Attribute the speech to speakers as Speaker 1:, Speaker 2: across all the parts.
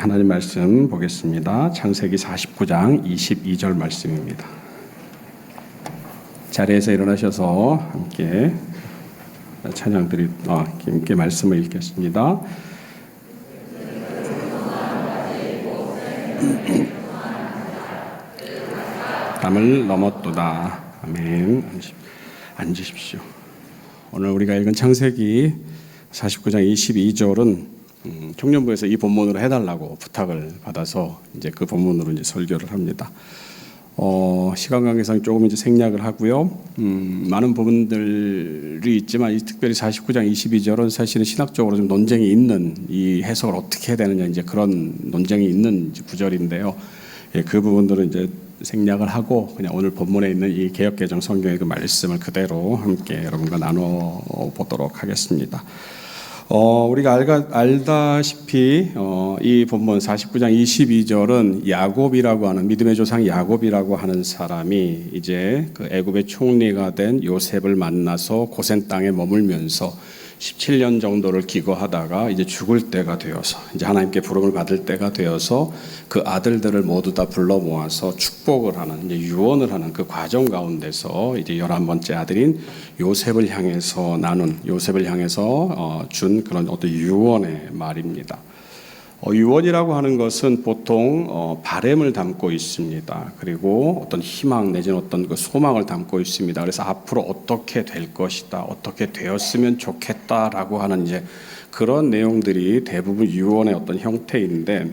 Speaker 1: 하나님 말씀 보겠습니다. 창세기 49장 22절 말씀입니다. 자리에서 일어나셔서 함께 함께 말씀을 읽겠습니다. 담을 넘었도다. 아멘. 앉으십시오. 오늘 우리가 읽은 창세기 49장 22절은 청년부에서 이 본문으로 해달라고 부탁을 받아서 이제 그 본문으로 이제 설교를 합니다. 시간 관계상 조금 이제 생략을 하고요. 많은 부분들이 있지만 특별히 49장 22절은 사실은 신학적으로 좀 논쟁이 있는 이 해석을 어떻게 해야 되느냐 이제 그런 논쟁이 있는 구절인데요. 예, 그 부분들은 이제 생략을 하고 그냥 오늘 본문에 있는 이 개역개정 성경의 그 말씀을 그대로 함께 여러분과 나눠 보도록 하겠습니다. 우리가 알다시피 이 본문 49장 22절은 야곱이라고 하는 믿음의 조상 야곱이라고 하는 사람이 이제 그 애굽의 총리가 된 요셉을 만나서 고센 땅에 머물면서 17년 정도를 기거하다가 이제 죽을 때가 되어서 이제 하나님께 부름을 받을 때가 되어서 그 아들들을 모두 다 불러 모아서 축복을 하는 이제 유언을 하는 그 과정 가운데서 이제 11번째 아들인 요셉을 향해서 준 그런 어떤 유언의 말입니다. 유언이라고 하는 것은 보통 바램을 담고 있습니다. 그리고 어떤 희망 내지는 어떤 그 소망을 담고 있습니다. 그래서 앞으로 어떻게 될 것이다, 어떻게 되었으면 좋겠다라고 하는 이제 그런 내용들이 대부분 유언의 어떤 형태인데,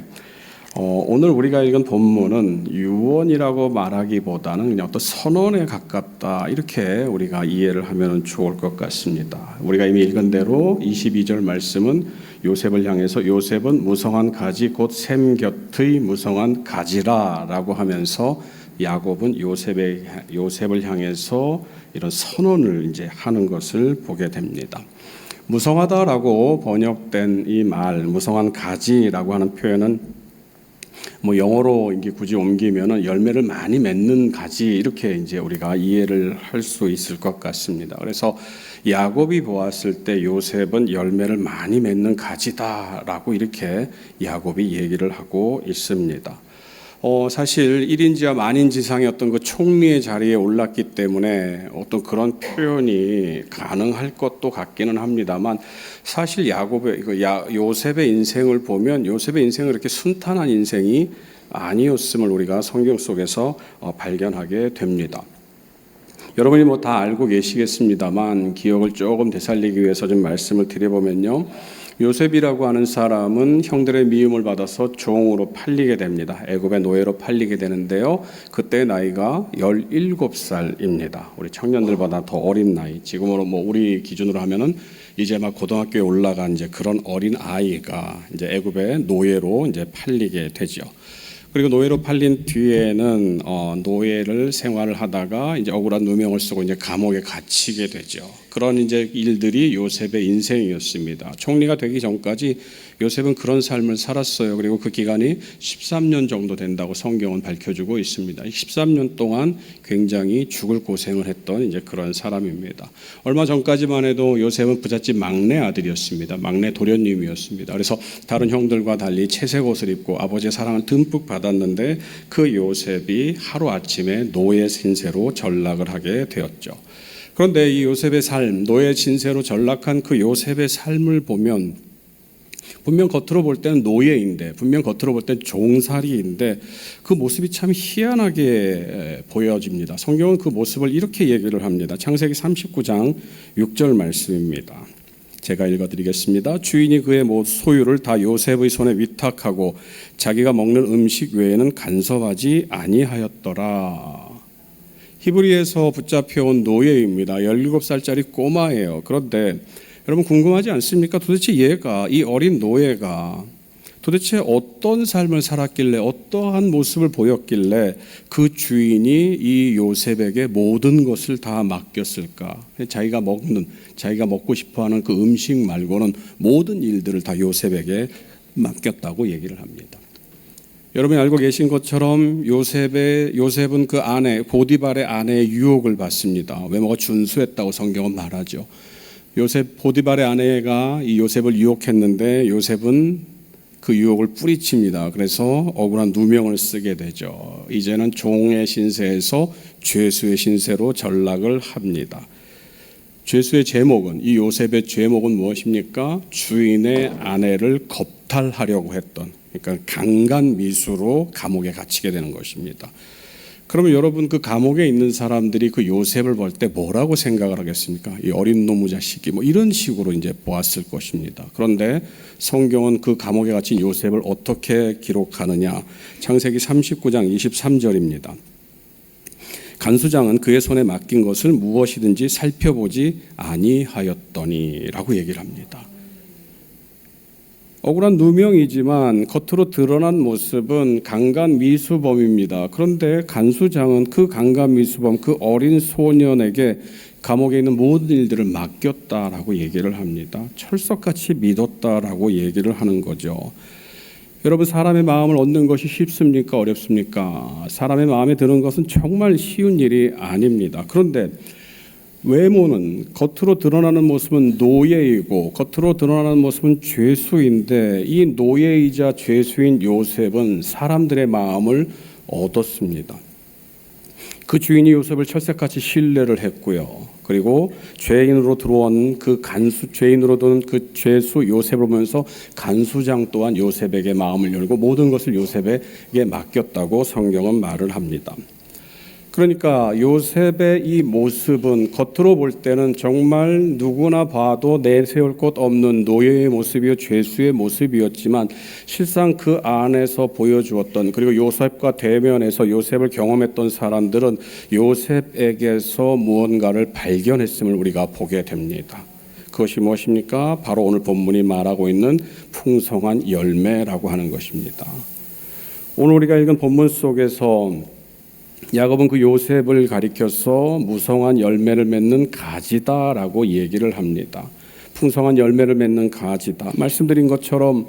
Speaker 1: 오늘 우리가 읽은 본문은 유언이라고 말하기보다는 그냥 어떤 선언에 가깝다 이렇게 우리가 이해를 하면 좋을 것 같습니다. 우리가 이미 읽은 대로 22절 말씀은 요셉을 향해서 요셉은 무성한 가지 곧 샘 곁의 무성한 가지라라고 하면서 야곱은 요셉을 향해서 이런 선언을 이제 하는 것을 보게 됩니다. 무성하다라고 번역된 이 말, 무성한 가지라고 하는 표현은 영어로 이게 굳이 옮기면은 열매를 많이 맺는 가지 이렇게 이제 우리가 이해를 할 수 있을 것 같습니다. 그래서 야곱이 보았을 때 요셉은 열매를 많이 맺는 가지다라고 이렇게 야곱이 얘기를 하고 있습니다. 사실 1인지와 만인지상의 어떤 그 총리의 자리에 올랐기 때문에 어떤 그런 표현이 가능할 것도 같기는 합니다만 사실 요셉의 인생을 보면 요셉의 인생은 그렇게 순탄한 인생이 아니었음을 우리가 성경 속에서 발견하게 됩니다. 여러분이 다 알고 계시겠습니다만 기억을 조금 되살리기 위해서 좀 말씀을 드려보면요. 요셉이라고 하는 사람은 형들의 미움을 받아서 종으로 팔리게 됩니다. 애굽의 노예로 팔리게 되는데요. 그때 나이가 17살입니다. 우리 청년들보다 더 어린 나이. 지금으로 우리 기준으로 하면은 이제 막 고등학교에 올라간 이제 그런 어린 아이가 이제 애굽의 노예로 이제 팔리게 되죠. 그리고 노예로 팔린 뒤에는 노예를 생활을 하다가 이제 억울한 누명을 쓰고 이제 감옥에 갇히게 되죠. 그런 이제 일들이 요셉의 인생이었습니다. 총리가 되기 전까지 요셉은 그런 삶을 살았어요. 그리고 그 기간이 13년 정도 된다고 성경은 밝혀주고 있습니다. 13년 동안 굉장히 죽을 고생을 했던 이제 그런 사람입니다. 얼마 전까지만 해도 요셉은 부잣집 막내 아들이었습니다. 막내 도련님이었습니다. 그래서 다른 형들과 달리 채색 옷을 입고 아버지의 사랑을 듬뿍 받았는데 그 요셉이 하루아침에 노예 신세로 전락을 하게 되었죠. 그런데 이 요셉의 삶, 노예 신세로 전락한 그 요셉의 삶을 보면 분명 겉으로 볼 때는 노예인데, 분명 겉으로 볼 때는 종살이인데 그 모습이 참 희한하게 보여집니다. 성경은 그 모습을 이렇게 얘기를 합니다. 창세기 39장 6절 말씀입니다. 제가 읽어드리겠습니다. 주인이 그의 소유를 다 요셉의 손에 위탁하고 자기가 먹는 음식 외에는 간섭하지 아니하였더라. 히브리에서 붙잡혀온 노예입니다. 17살짜리 꼬마예요. 그런데 여러분 궁금하지 않습니까? 도대체 이 어린 노예가 도대체 어떤 삶을 살았길래 어떠한 모습을 보였길래 그 주인이 이 요셉에게 모든 것을 다 맡겼을까? 자기가 먹고 싶어하는 그 음식 말고는 모든 일들을 다 요셉에게 맡겼다고 얘기를 합니다. 여러분이 알고 계신 것처럼 요셉은 그 아내 보디발의 아내의 유혹을 받습니다. 외모가 준수했다고 성경은 말하죠. 보디발의 아내가 이 요셉을 유혹했는데 요셉은 그 유혹을 뿌리칩니다. 그래서 억울한 누명을 쓰게 되죠. 이제는 종의 신세에서 죄수의 신세로 전락을 합니다. 죄수의 제목은, 이 요셉의 제목은 무엇입니까? 주인의 아내를 겁탈하려고 했던, 그러니까 강간미수로 감옥에 갇히게 되는 것입니다. 그러면 여러분, 그 감옥에 있는 사람들이 그 요셉을 볼 때 뭐라고 생각을 하겠습니까? 이 어린 놈의 자식이 뭐 이런 식으로 이제 보았을 것입니다. 그런데 성경은 그 감옥에 갇힌 요셉을 어떻게 기록하느냐? 창세기 39장 23절입니다. 간수장은 그의 손에 맡긴 것을 무엇이든지 살펴보지 아니하였더니라고 얘기를 합니다. 억울한 누명이지만 겉으로 드러난 모습은 강간미수범입니다. 그런데 간수장은 그 강간미수범, 그 어린 소년에게 감옥에 있는 모든 일들을 맡겼다라고 얘기를 합니다. 철석같이 믿었다라고 얘기를 하는 거죠. 여러분, 사람의 마음을 얻는 것이 쉽습니까? 어렵습니까? 사람의 마음에 드는 것은 정말 쉬운 일이 아닙니다. 그런데 외모는, 겉으로 드러나는 모습은 노예이고 겉으로 드러나는 모습은 죄수인데, 이 노예이자 죄수인 요셉은 사람들의 마음을 얻었습니다. 그 주인이 요셉을 철새같이 신뢰를 했고요. 그리고 죄인으로 들어온 죄인으로 들어온 그 죄수 요셉을 보면서 간수장 또한 요셉에게 마음을 열고 모든 것을 요셉에게 맡겼다고 성경은 말을 합니다. 그러니까 요셉의 이 모습은 겉으로 볼 때는 정말 누구나 봐도 내세울 곳 없는 노예의 모습이요, 죄수의 모습이었지만 실상 그 안에서 보여주었던, 그리고 요셉과 대면해서 요셉을 경험했던 사람들은 요셉에게서 무언가를 발견했음을 우리가 보게 됩니다. 그것이 무엇입니까? 바로 오늘 본문이 말하고 있는 풍성한 열매라고 하는 것입니다. 오늘 우리가 읽은 본문 속에서 야곱은 그 요셉을 가리켜서 무성한 열매를 맺는 가지다라고 얘기를 합니다. 풍성한 열매를 맺는 가지다. 말씀드린 것처럼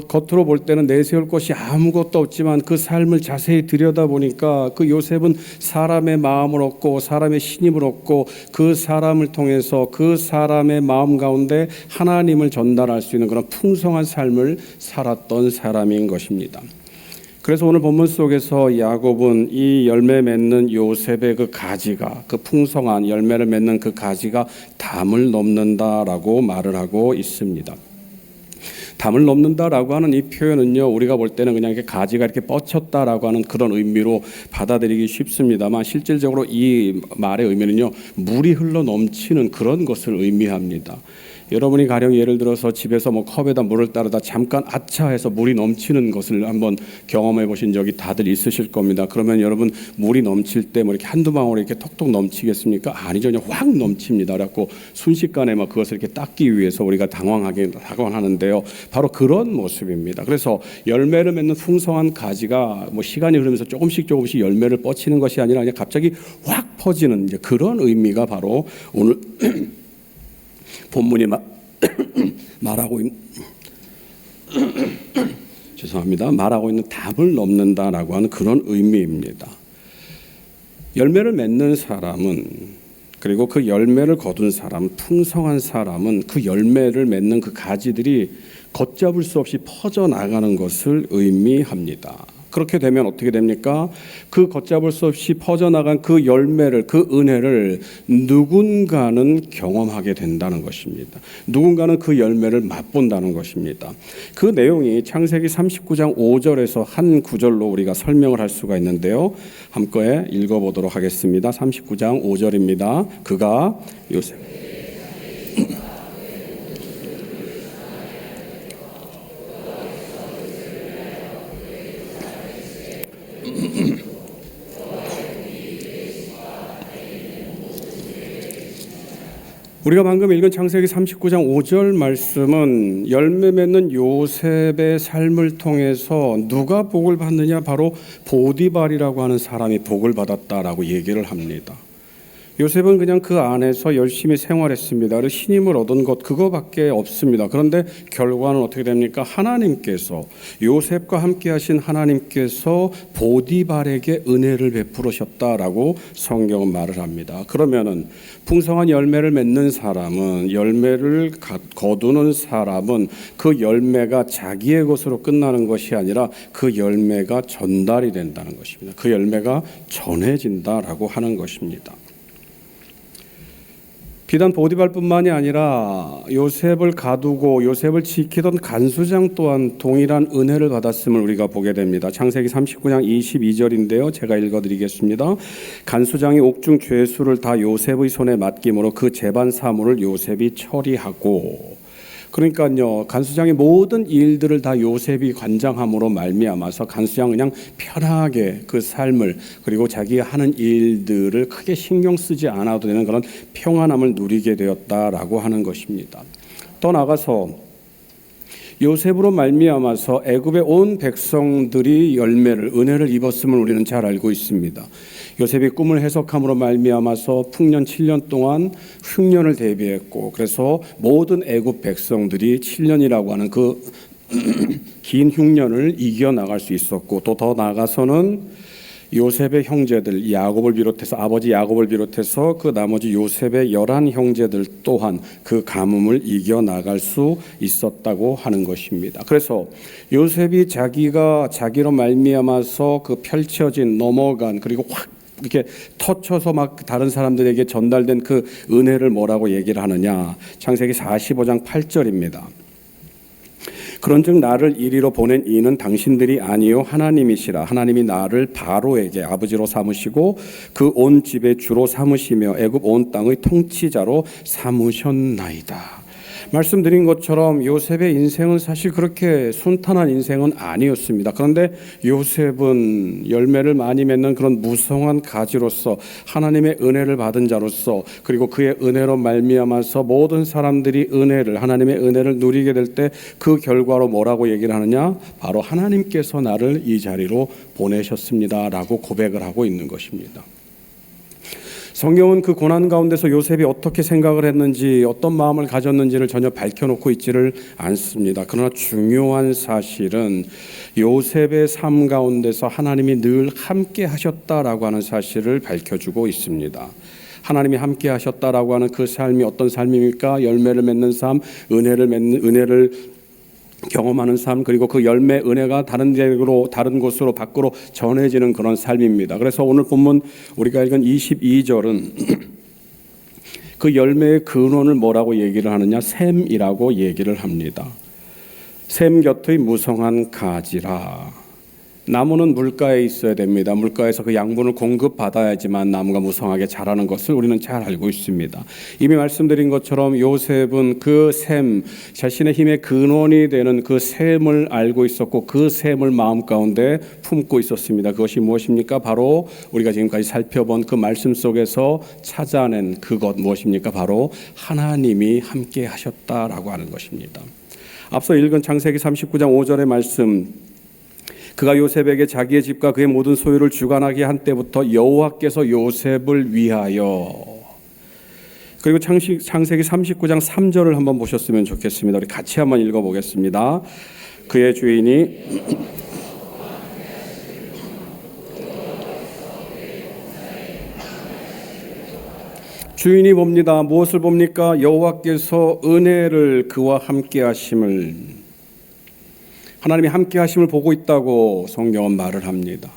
Speaker 1: 겉으로 볼 때는 내세울 것이 아무것도 없지만 그 삶을 자세히 들여다보니까 그 요셉은 사람의 마음을 얻고 사람의 신임을 얻고 그 사람을 통해서 그 사람의 마음 가운데 하나님을 전달할 수 있는 그런 풍성한 삶을 살았던 사람인 것입니다. 그래서 오늘 본문 속에서 야곱은 이 열매 맺는 요셉의 그 가지가, 그 풍성한 열매를 맺는 그 가지가 담을 넘는다라고 말을 하고 있습니다. 담을 넘는다라고 하는 이 표현은요, 우리가 볼 때는 그냥 이렇게 가지가 이렇게 뻗쳤다라고 하는 그런 의미로 받아들이기 쉽습니다만, 실질적으로 이 말의 의미는요, 물이 흘러 넘치는 그런 것을 의미합니다. 여러분이 가령 예를 들어서 집에서 뭐 컵에다 물을 따르다 잠깐 아차해서 물이 넘치는 것을 한번 경험해 보신 적이 다들 있으실 겁니다. 그러면 여러분, 물이 넘칠 때 뭐 이렇게 한두 방울이 이렇게 톡톡 넘치겠습니까? 아니죠. 그냥 확 넘칩니다. 그래갖고 순식간에 막 그것을 이렇게 닦기 위해서 우리가 당황하는데요. 바로 그런 모습입니다. 그래서 열매를 맺는 풍성한 가지가 뭐 시간이 흐르면서 조금씩 열매를 뻗치는 것이 아니라 그냥 갑자기 확 퍼지는 이제 그런 의미가 바로 오늘 본문이 말하고 있는 말하고 있는 담을 넘는다라고 하는 그런 의미입니다. 열매를 맺는 사람은, 그리고 그 열매를 거둔 사람, 풍성한 사람은 그 열매를 맺는 그 가지들이 걷잡을 수 없이 퍼져나가는 것을 의미합니다. 그렇게 되면 어떻게 됩니까? 그 걷잡을 수 없이 퍼져나간 그 열매를, 그 은혜를 누군가는 경험하게 된다는 것입니다. 누군가는 그 열매를 맛본다는 것입니다. 그 내용이 창세기 39장 5절에서 한 구절로 우리가 설명을 할 수가 있는데요. 함께 읽어보도록 하겠습니다. 39장 5절입니다. 그가 요셉 우리가 방금 읽은 창세기 39장 5절 말씀은 열매 맺는 요셉의 삶을 통해서 누가 복을 받느냐, 바로 보디발이라고 하는 사람이 복을 받았다라고 얘기를 합니다. 요셉은 그냥 그 안에서 열심히 생활했습니다. 그리고 신임을 얻은 것 그거밖에 없습니다. 그런데 결과는 어떻게 됩니까? 하나님께서 요셉과 함께 하신 하나님께서 보디발에게 은혜를 베풀으셨다라고 성경은 말을 합니다. 그러면은 풍성한 열매를 맺는 사람은 열매를 거두는 사람은 그 열매가 자기의 것으로 끝나는 것이 아니라 그 열매가 전달이 된다는 것입니다. 그 열매가 전해진다라고 하는 것입니다. 비단 보디발뿐만이 아니라 요셉을 가두고 요셉을 지키던 간수장 또한 동일한 은혜를 받았음을 우리가 보게 됩니다. 창세기 39장 22절인데요. 제가 읽어드리겠습니다. 간수장이 옥중 죄수를 다 요셉의 손에 맡김으로 그 재반 사물을 요셉이 처리하고, 그러니까요, 간수장의 모든 일들을 다 요셉이 관장함으로 말미암아서 간수장은 그냥 편하게 그 삶을, 그리고 자기가 하는 일들을 크게 신경 쓰지 않아도 되는 그런 평안함을 누리게 되었다라고 하는 것입니다. 또 나가서 요셉으로 말미암아서 애굽의 온 백성들이 은혜를 입었음을 우리는 잘 알고 있습니다. 요셉이 꿈을 해석함으로 말미암아서 풍년 7년 동안 흉년을 대비했고, 그래서 모든 애굽 백성들이 7년이라고 하는 그 긴 흉년을 이겨나갈 수 있었고, 또 더 나아가서는 요셉의 형제들 야곱을 비롯해서 아버지 야곱을 비롯해서 그 나머지 요셉의 11 형제들 또한 그 가뭄을 이겨나갈 수 있었다고 하는 것입니다. 그래서 요셉이 자기로 말미암아서 그 펼쳐진 넘어간, 그리고 확 이렇게 터쳐서 막 다른 사람들에게 전달된 그 은혜를 뭐라고 얘기를 하느냐? 창세기 45장 8절입니다. 그런즉 나를 이리로 보낸 이는 당신들이 아니요 하나님이시라. 하나님이 나를 바로에게 아버지로 삼으시고 그 온 집의 주로 삼으시며 애굽 온 땅의 통치자로 삼으셨나이다. 말씀드린 것처럼 요셉의 인생은 사실 그렇게 순탄한 인생은 아니었습니다. 그런데 요셉은 열매를 많이 맺는 그런 무성한 가지로서 하나님의 은혜를 받은 자로서, 그리고 그의 은혜로 말미암아서 모든 사람들이 하나님의 은혜를 누리게 될 때 그 결과로 뭐라고 얘기를 하느냐? 바로 하나님께서 나를 이 자리로 보내셨습니다라고 고백을 하고 있는 것입니다. 성경은 그 고난 가운데서 요셉이 어떻게 생각을 했는지, 어떤 마음을 가졌는지를 전혀 밝혀놓고 있지를 않습니다. 그러나 중요한 사실은 요셉의 삶 가운데서 하나님이 늘 함께 하셨다라고 하는 사실을 밝혀주고 있습니다. 하나님이 함께 하셨다라고 하는 그 삶이 어떤 삶입니까? 열매를 맺는 삶, 은혜를 경험하는 삶, 그리고 그 열매 은혜가 다른 곳으로 밖으로 전해지는 그런 삶입니다. 그래서 오늘 본문 우리가 읽은 22절은 그 열매의 근원을 뭐라고 얘기를 하느냐? 샘이라고 얘기를 합니다. 샘 곁의 무성한 가지라. 나무는 물가에 있어야 됩니다. 물가에서 그 양분을 공급받아야지만 나무가 무성하게 자라는 것을 우리는 잘 알고 있습니다. 이미 말씀드린 것처럼 요셉은 그 샘, 자신의 힘의 근원이 되는 그 샘을 알고 있었고, 그 샘을 마음 가운데 품고 있었습니다. 그것이 무엇입니까? 바로 우리가 지금까지 살펴본 그 말씀 속에서 찾아낸 그것 무엇입니까? 바로 하나님이 함께 하셨다라고 하는 것입니다. 앞서 읽은 창세기 39장 5절의 말씀, 그가 요셉에게 자기의 집과 그의 모든 소유를 주관하게 한 때부터 여호와께서 요셉을 위하여, 그리고 창세기 39장 3절을 한번 보셨으면 좋겠습니다. 우리 같이 한번 읽어보겠습니다. 그의 주인이 봅니다. 무엇을 봅니까? 여호와께서 은혜를 그와 함께 하심을, 하나님이 함께 하심을 보고 있다고 성경은 말을 합니다.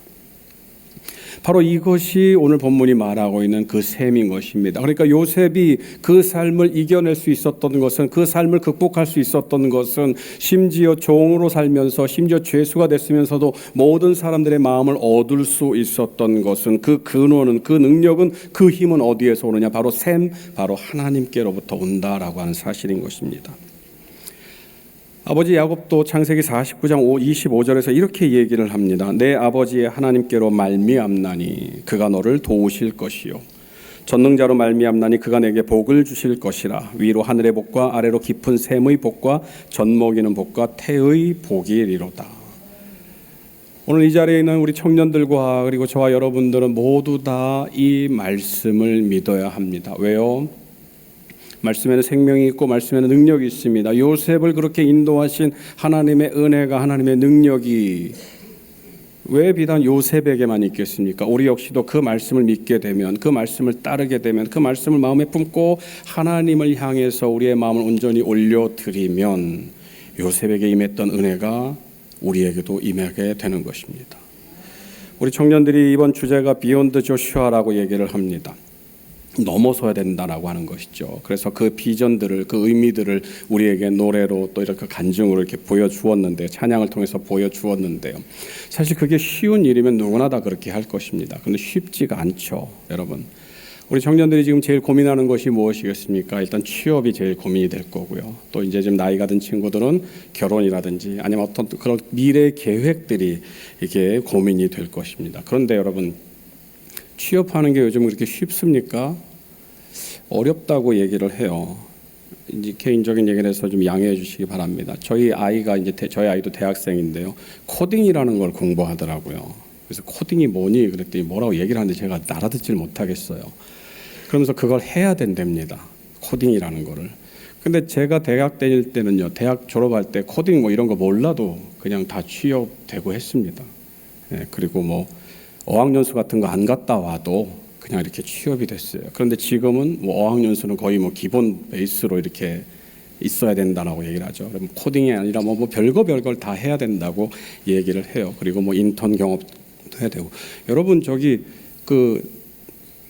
Speaker 1: 바로 이것이 오늘 본문이 말하고 있는 그 셈인 것입니다. 그러니까 요셉이 그 삶을 이겨낼 수 있었던 것은, 그 삶을 극복할 수 있었던 것은, 심지어 종으로 살면서 심지어 죄수가 됐으면서도 모든 사람들의 마음을 얻을 수 있었던 것은, 그 근원은, 그 능력은, 그 힘은 어디에서 오느냐? 바로 셈, 바로 하나님께로부터 온다라고 하는 사실인 것입니다. 아버지 야곱도 창세기 49장 25절에서 이렇게 얘기를 합니다. 내 아버지의 하나님께로 말미암나니 그가 너를 도우실 것이요 전능자로 말미암나니 그가 내게 복을 주실 것이라. 위로 하늘의 복과 아래로 깊은 샘의 복과 젖먹이는 복과 태의 복이리로다. 오늘 이 자리에 있는 우리 청년들과 그리고 저와 여러분들은 모두 다 이 말씀을 믿어야 합니다. 왜요? 말씀에는 생명이 있고 말씀에는 능력이 있습니다. 요셉을 그렇게 인도하신 하나님의 은혜가, 하나님의 능력이 왜 비단 요셉에게만 있겠습니까? 우리 역시도 그 말씀을 믿게 되면, 그 말씀을 따르게 되면, 그 말씀을 마음에 품고 하나님을 향해서 우리의 마음을 온전히 올려드리면 요셉에게 임했던 은혜가 우리에게도 임하게 되는 것입니다. 우리 청년들이 이번 주제가 비욘드 조슈아라고 얘기를 합니다. 넘어서야 된다라고 하는 것이죠. 그래서 그 비전들을, 그 의미들을 우리에게 노래로 또 이렇게 간증으로 이렇게 보여주었는데, 찬양을 통해서 보여주었는데요. 사실 그게 쉬운 일이면 누구나 다 그렇게 할 것입니다. 그런데 쉽지가 않죠, 여러분. 우리 청년들이 지금 제일 고민하는 것이 무엇이겠습니까? 일단 취업이 제일 고민이 될 거고요. 또 이제 좀 나이가 든 친구들은 결혼이라든지 아니면 어떤 그런 미래 계획들이 이게 고민이 될 것입니다. 그런데 여러분, 취업하는 게 요즘 그렇게 쉽습니까? 어렵다고 얘기를 해요. 이제 개인적인 얘기를 해서 좀 양해해 주시기 바랍니다. 저희 아이가 이제 저희 아이도 대학생인데요. 코딩이라는 걸 공부하더라고요. 그래서 코딩이 뭐니 그랬더니 뭐라고 얘기를 하는데 제가 알아듣지를 못하겠어요. 그러면서 그걸 해야 된답니다. 코딩이라는 거를. 근데 제가 대학 다닐 때는요. 대학 졸업할 때 코딩 뭐 이런 거 몰라도 그냥 다 취업되고 했습니다. 예, 그리고 뭐 어학연수 같은 거 안 갔다 와도 그냥 이렇게 취업이 됐어요. 그런데 지금은 뭐 어학연수는 거의 뭐 기본 베이스로 이렇게 있어야 된다라고 얘기를 하죠. 그럼 코딩이 아니라 뭐 별걸 다 해야 된다고 얘기를 해요. 그리고 뭐 인턴 경험도 해야 되고. 여러분 저기 그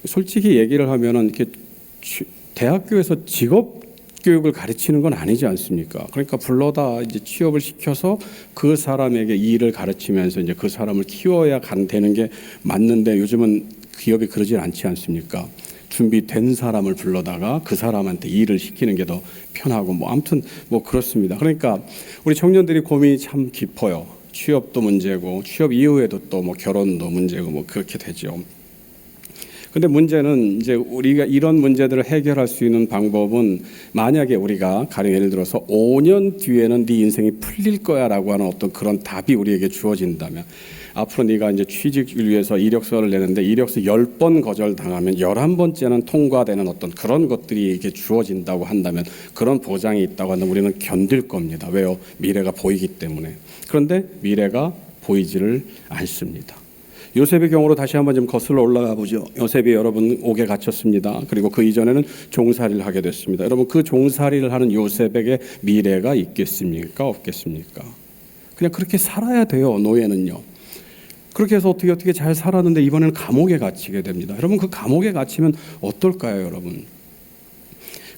Speaker 1: 솔직히 얘기를 하면은 이렇게 대학교에서 직업 교육을 가르치는 건 아니지 않습니까? 그러니까 불러다 이제 취업을 시켜서 그 사람에게 일을 가르치면서 이제 그 사람을 키워야 되는 게 맞는데 요즘은 기업이 그러질 않지 않습니까? 준비된 사람을 불러다가 그 사람한테 일을 시키는 게 더 편하고 뭐 아무튼 뭐 그렇습니다. 그러니까 우리 청년들이 고민이 참 깊어요. 취업도 문제고 취업 이후에도 또 뭐 결혼도 문제고 뭐 그렇게 되죠. 근데 문제는 이제 우리가 이런 문제들을 해결할 수 있는 방법은 만약에 우리가 가령 예를 들어서 5년 뒤에는 네 인생이 풀릴 거야라고 하는 어떤 그런 답이 우리에게 주어진다면 앞으로 네가 이제 취직을 위해서 이력서를 내는데 이력서 10번 거절당하면 11번째는 통과되는 어떤 그런 것들이 이렇게 주어진다고 한다면 그런 보장이 있다고 한다면 우리는 견딜 겁니다. 왜요? 미래가 보이기 때문에. 그런데 미래가 보이지를 않습니다. 요셉의 경우로 다시 한번 좀 거슬러 올라가 보죠. 요셉이 여러분 옥에 갇혔습니다. 그리고 그 이전에는 종살이를 하게 됐습니다. 여러분 그 종살이를 하는 요셉에게 미래가 있겠습니까? 없겠습니까? 그냥 그렇게 살아야 돼요. 노예는요. 그렇게 해서 어떻게 잘 살았는데 이번에는 감옥에 갇히게 됩니다. 여러분 그 감옥에 갇히면 어떨까요, 여러분?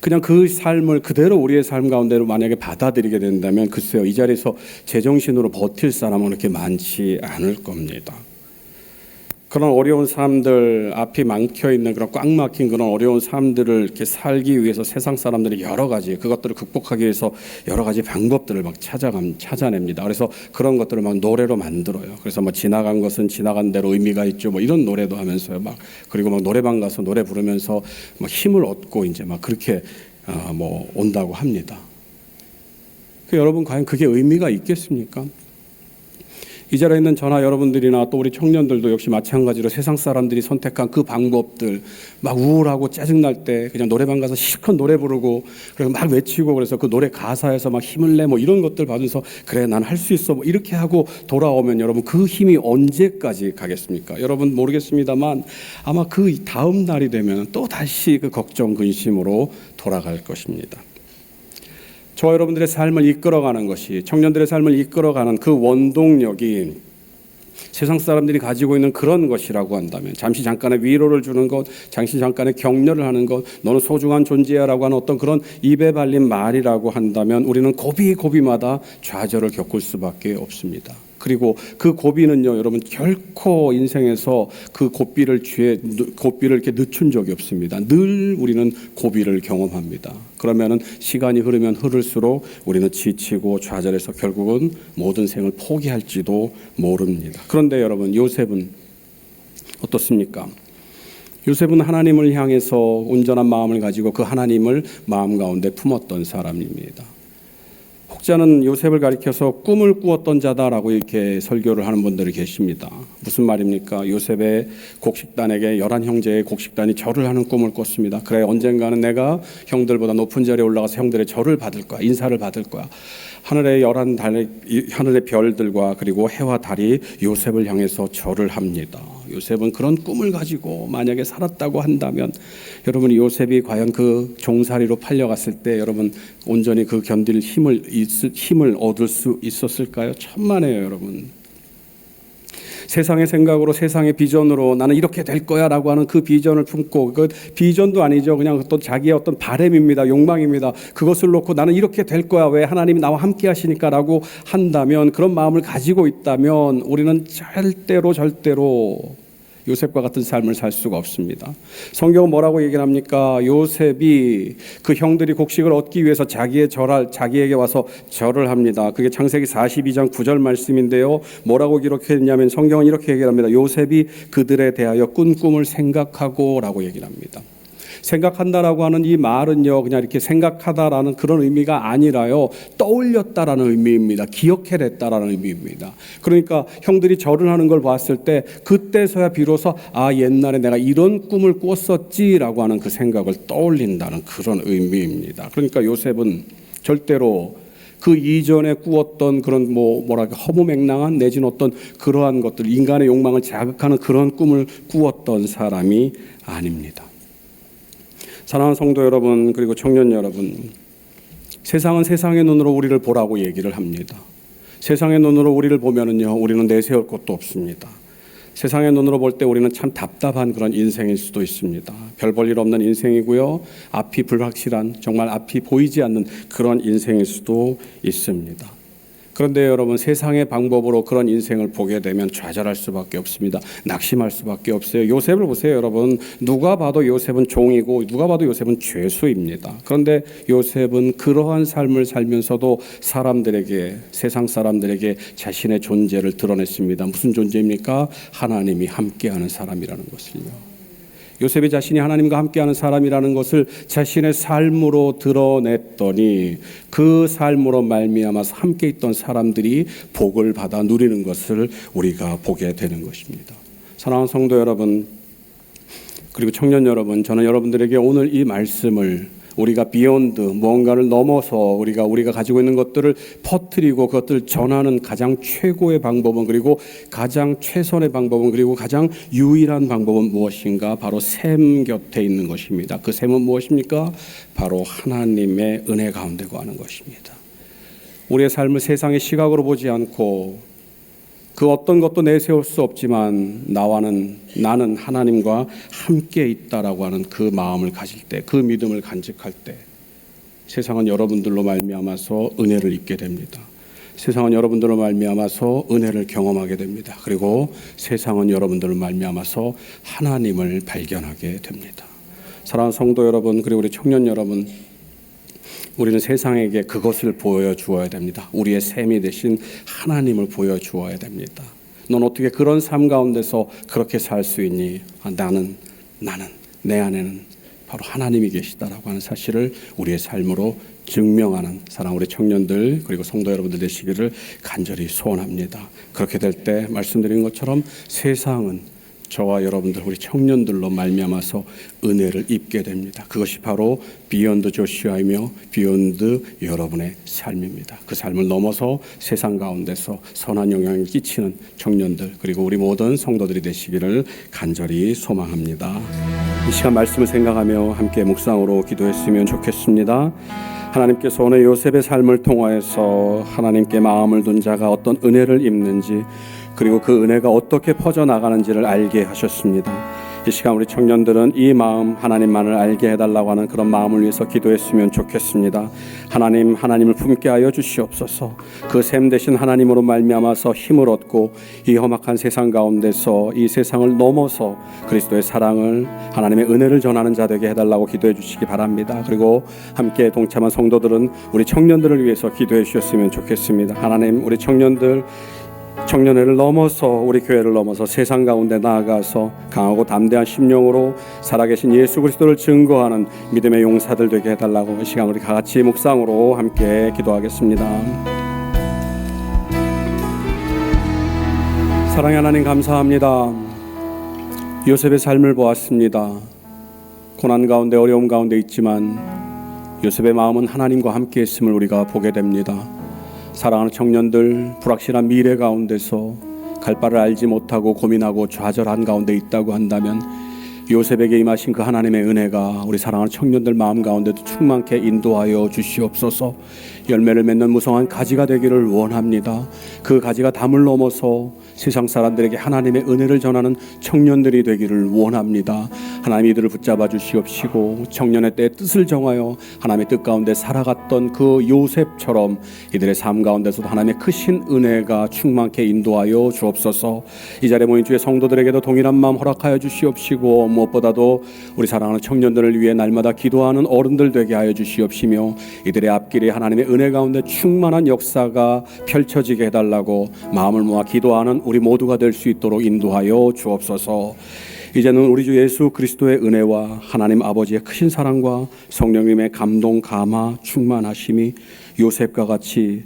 Speaker 1: 그냥 그 삶을 그대로 우리의 삶 가운데로 만약에 받아들이게 된다면 글쎄요, 이 자리에서 제정신으로 버틸 사람은 그렇게 많지 않을 겁니다. 그런 어려운 삶들 앞이 막혀있는 그런 꽉 막힌 그런 어려운 삶들을 이렇게 살기 위해서 세상 사람들이 여러 가지 그것들을 극복하기 위해서 여러 가지 방법들을 막 찾아냅니다. 그래서 그런 것들을 막 노래로 만들어요. 그래서 뭐 지나간 것은 지나간 대로 의미가 있죠. 뭐 이런 노래도 하면서요. 막 그리고 막 노래방 가서 노래 부르면서 막 힘을 얻고 이제 막 그렇게 뭐 온다고 합니다. 여러분 과연 그게 의미가 있겠습니까? 이 자리에 있는 저나 여러분들이나 또 우리 청년들도 역시 마찬가지로 세상 사람들이 선택한 그 방법들 막 우울하고 짜증날 때 그냥 노래방 가서 실컷 노래 부르고 그리고 막 외치고 그래서 그 노래 가사에서 막 힘을 내 뭐 이런 것들 받으면서 그래 난 할 수 있어 뭐 이렇게 하고 돌아오면 여러분 그 힘이 언제까지 가겠습니까? 여러분 모르겠습니다만 아마 그 다음 날이 되면 또 다시 그 걱정 근심으로 돌아갈 것입니다. 저와 여러분들의 삶을 이끌어가는 것이 청년들의 삶을 이끌어가는 그 원동력이 세상 사람들이 가지고 있는 그런 것이라고 한다면 잠시 잠깐의 위로를 주는 것, 잠시 잠깐의 격려를 하는 것, 너는 소중한 존재야라고 하는 어떤 그런 입에 발린 말이라고 한다면 우리는 고비고비마다 좌절을 겪을 수밖에 없습니다. 그리고 그 고비는요, 여러분 결코 인생에서 그 고비를 이렇게 늦춘 적이 없습니다. 늘 우리는 고비를 경험합니다. 그러면은 시간이 흐르면 흐를수록 우리는 지치고 좌절해서 결국은 모든 생을 포기할지도 모릅니다. 그런데 여러분 요셉은 어떻습니까? 요셉은 하나님을 향해서 온전한 마음을 가지고 그 하나님을 마음 가운데 품었던 사람입니다. 학자는 요셉을 가리켜서 꿈을 꾸었던 자다라고 이렇게 설교를 하는 분들이 계십니다. 무슨 말입니까? 요셉의 곡식단에게 11형제의 곡식단이 절을 하는 꿈을 꿨습니다. 그래, 언젠가는 내가 형들보다 높은 자리에 올라가서 형들의 절을 받을 거야, 인사를 받을 거야. 하늘의 하늘의 별들과 그리고 해와 달이 요셉을 향해서 절을 합니다. 요셉은 그런 꿈을 가지고 만약에 살았다고 한다면, 여러분, 요셉이 과연 그 종살이로 팔려갔을 때 여러분 온전히 그 견딜 힘을 얻을 수 있었을까요? 천만에요, 여러분. 세상의 생각으로, 세상의 비전으로 나는 이렇게 될 거야 라고 하는 그 비전을 품고, 그 비전도 아니죠. 그냥 어떤 자기의 어떤 바램입니다. 욕망입니다. 그것을 놓고 나는 이렇게 될 거야, 왜 하나님이 나와 함께 하시니까 라고 한다면, 그런 마음을 가지고 있다면 우리는 절대로 요셉과 같은 삶을 살 수가 없습니다. 성경은 뭐라고 얘기를 합니까? 요셉이 그 형들이 곡식을 얻기 위해서 자기에게 와서 절을 합니다. 그게 창세기 42장 9절 말씀인데요. 뭐라고 기록했냐면 성경은 이렇게 얘기를 합니다. 요셉이 그들에 대하여 꾼 꿈을 생각하고 라고 얘기를 합니다. 생각한다라고 하는 이 말은요, 그냥 이렇게 생각하다라는 그런 의미가 아니라요, 떠올렸다라는 의미입니다. 기억해냈다라는 의미입니다. 그러니까 형들이 절을 하는 걸 봤을 때 그때서야 비로소 옛날에 내가 이런 꿈을 꿨었지라고 하는 그 생각을 떠올린다는 그런 의미입니다. 그러니까 요셉은 절대로 그 이전에 꾸었던 그런 허무맹랑한 내지는 어떤 그러한 것들, 인간의 욕망을 자극하는 그런 꿈을 꾸었던 사람이 아닙니다. 사랑하는 성도 여러분, 그리고 청년 여러분, 세상은 세상의 눈으로 우리를 보라고 얘기를 합니다. 세상의 눈으로 우리를 보면은요, 우리는 내세울 것도 없습니다. 세상의 눈으로 볼 때 우리는 참 답답한 그런 인생일 수도 있습니다. 별 볼 일 없는 인생이고요, 앞이 불확실한, 정말 앞이 보이지 않는 그런 인생일 수도 있습니다. 그런데 여러분, 세상의 방법으로 그런 인생을 보게 되면 좌절할 수밖에 없습니다. 낙심할 수밖에 없어요. 요셉을 보세요, 여러분. 누가 봐도 요셉은 종이고 누가 봐도 요셉은 죄수입니다. 그런데 요셉은 그러한 삶을 살면서도 세상 사람들에게 자신의 존재를 드러냈습니다. 무슨 존재입니까? 하나님이 함께하는 사람이라는 것을요. 요셉이 자신이 하나님과 함께하는 사람이라는 것을 자신의 삶으로 드러냈더니 그 삶으로 말미암아서 함께 있던 사람들이 복을 받아 누리는 것을 우리가 보게 되는 것입니다. 사랑하는 성도 여러분, 그리고 청년 여러분, 저는 여러분들에게 오늘 이 말씀을 우리가 비욘드, 무언가를 넘어서 우리가 가지고 있는 것들을 퍼뜨리고 그것들을 전하는 가장 최고의 방법은, 그리고 가장 최선의 방법은, 그리고 가장 유일한 방법은 무엇인가? 바로 샘 곁에 있는 것입니다. 그 샘은 무엇입니까? 바로 하나님의 은혜 가운데 거하는 것입니다. 우리의 삶을 세상의 시각으로 보지 않고 그 어떤 것도 내세울 수 없지만 나는 하나님과 함께 있다라고 하는 그 마음을 가질 때, 그 믿음을 간직할 때 세상은 여러분들로 말미암아서 은혜를 입게 됩니다. 세상은 여러분들로 말미암아서 은혜를 경험하게 됩니다. 그리고 세상은 여러분들로 말미암아서 하나님을 발견하게 됩니다. 사랑하는 성도 여러분, 그리고 우리 청년 여러분, 우리는 세상에게 그것을 보여주어야 됩니다. 우리의 샘이 되신 하나님을 보여주어야 됩니다. 넌 어떻게 그런 삶 가운데서 그렇게 살 수 있니? 나는 내 안에는 바로 하나님이 계시다라고 하는 사실을 우리의 삶으로 증명하는 사랑 우리 청년들 그리고 성도 여러분들 되시기를 간절히 소원합니다. 그렇게 될 때 말씀드린 것처럼 세상은 저와 여러분들 우리 청년들로 말미암아서 은혜를 입게 됩니다. 그것이 바로 비욘드 조슈아이며 비욘드 여러분의 삶입니다. 그 삶을 넘어서 세상 가운데서 선한 영향을 끼치는 청년들 그리고 우리 모든 성도들이 되시기를 간절히 소망합니다. 이 시간 말씀을 생각하며 함께 묵상으로 기도했으면 좋겠습니다. 하나님께서 오늘 요셉의 삶을 통하여서 하나님께 마음을 둔 자가 어떤 은혜를 입는지 그리고 그 은혜가 어떻게 퍼져나가는지를 알게 하셨습니다. 이 시간 우리 청년들은 이 마음 하나님만을 알게 해달라고 하는 그런 마음을 위해서 기도했으면 좋겠습니다. 하나님을 품게 하여 주시옵소서. 그 샘 되신 하나님으로 말미암아서 힘을 얻고 이 험악한 세상 가운데서 이 세상을 넘어서 그리스도의 사랑을 하나님의 은혜를 전하는 자 되게 해달라고 기도해 주시기 바랍니다. 그리고 함께 동참한 성도들은 우리 청년들을 위해서 기도해 주셨으면 좋겠습니다. 하나님, 우리 청년들 청년회를 넘어서 우리 교회를 넘어서 세상 가운데 나아가서 강하고 담대한 심령으로 살아계신 예수 그리스도를 증거하는 믿음의 용사들 되게 해달라고 이 시간 우리 같이 묵상으로 함께 기도하겠습니다. 사랑의 하나님 감사합니다. 요셉의 삶을 보았습니다. 고난 가운데 어려움 가운데 있지만 요셉의 마음은 하나님과 함께 있음을 우리가 보게 됩니다. 사랑하는 청년들, 불확실한 미래 가운데서 갈 바를 알지 못하고 고민하고 좌절한 가운데 있다고 한다면 요셉에게 임하신 그 하나님의 은혜가 우리 사랑하는 청년들 마음 가운데도 충만케 인도하여 주시옵소서. 열매를 맺는 무성한 가지가 되기를 원합니다. 그 가지가 담을 넘어서 세상 사람들에게 하나님의 은혜를 전하는 청년들이 되기를 원합니다. 하나님 이들을 붙잡아 주시옵시고 청년의 때 뜻을 정하여 하나님의 뜻 가운데 살아갔던 그 요셉처럼 이들의 삶 가운데서도 하나님의 크신 은혜가 충만케 인도하여 주옵소서. 이 자리에 모인 주의 성도들에게도 동일한 마음 허락하여 주시옵시고 무엇보다도 우리 사랑하는 청년들을 위해 날마다 기도하는 어른들 되게 하여 주시옵시며 이들의 앞길에 하나님의 은혜 가운데 충만한 역사가 펼쳐지게 해달라고 마음을 모아 기도하는 우리 모두가 될 수 있도록 인도하여 주옵소서. 이제는 우리 주 예수 그리스도의 은혜와 하나님 아버지의 크신 사랑과 성령님의 감동 감화 충만하심이 요셉과 같이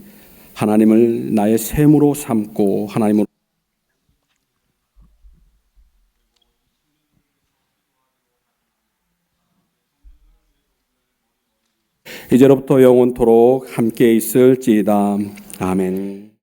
Speaker 1: 하나님을 나의 샘으로 삼고 하나님으로 이제로부터 영원토록 함께 있을지이다. 아멘.